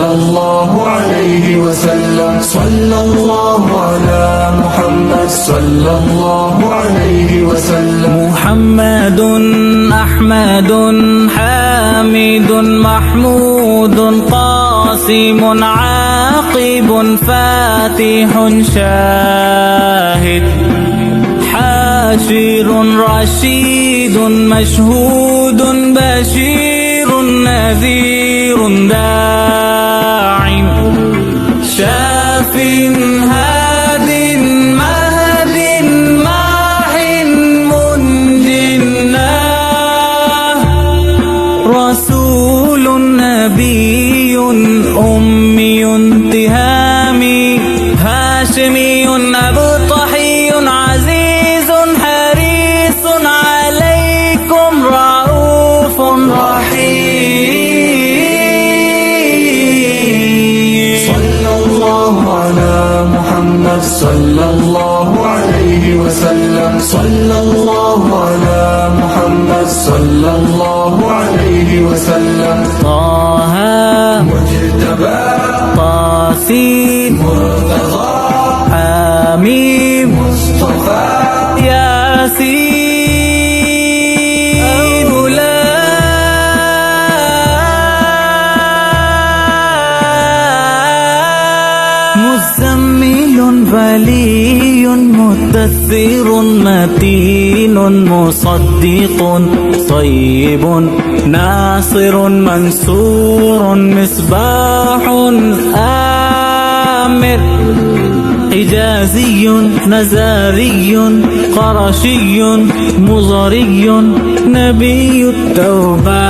صلى الله عليه وسلم. صلى الله على محمد صلى الله عليه وسلم. محمد أحمد حامد محمود قاسم عاقب فاتح شاهد حاشر رشيد مشهود بشير نذير داع شاف هاد مهد ماح منجنا رسول نبي أمي تهامي هاشمي أبطحي عزيز حريص عليكم رؤوف رحيم. صلى الله على محمد صلى الله عليه وسلم. صلى الله على محمد صلى الله عليه وسلم. طه مجتبى طاسين مرتضى حميم مصطفى ياسين مزمل ولي مدثر متين مصدق صيب ناصر منصور مصباح آمر حجازي نزاري قرشي مزري نبي التوبة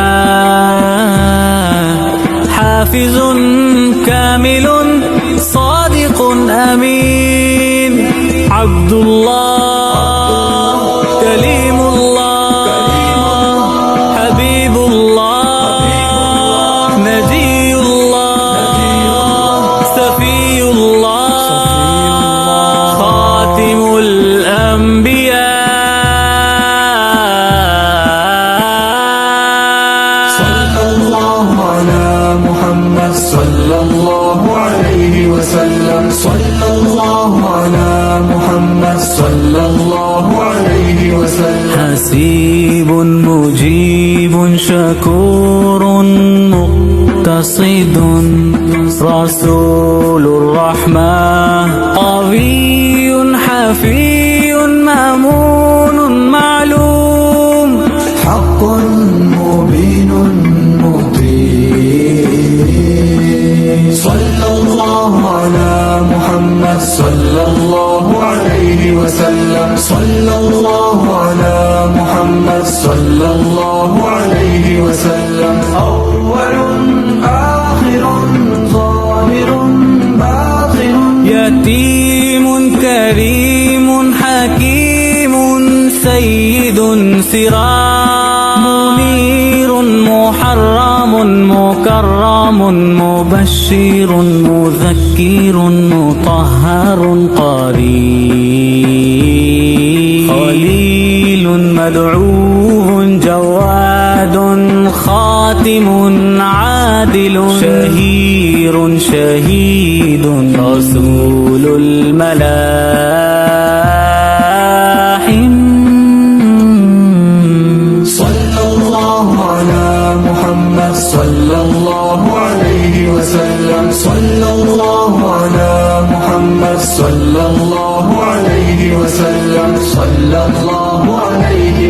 حافظ كامل صادق أمين عبد الله كليم الله حبيب الله نجي الله سفي الله خاتم الأنبياء. صلى الله على محمد صلى الله عليه وسلم. صلى الله على محمد صلى الله عليه وسلم. حسيب مجيب شكور مقتصد رسول الرحمة قوي حفي مأمون معلوم حق مبين مطيع. صلى الله على محمد صلى الله عليه وسلم. صلى الله على محمد صلى الله عليه وسلم. أول آخر ظاهر باطن يتيم كريم حكيم سيد سراج منير محرم مكرم مبشر مذكر مطهر قريب خليل مدعو جواد خاتم عادل شهير شهيد رسول الملاحم. صلى الله على محمد صلى الله عليه وسلم. صلى الله على محمد صلى الله عليه وسلم. صلى الله عليه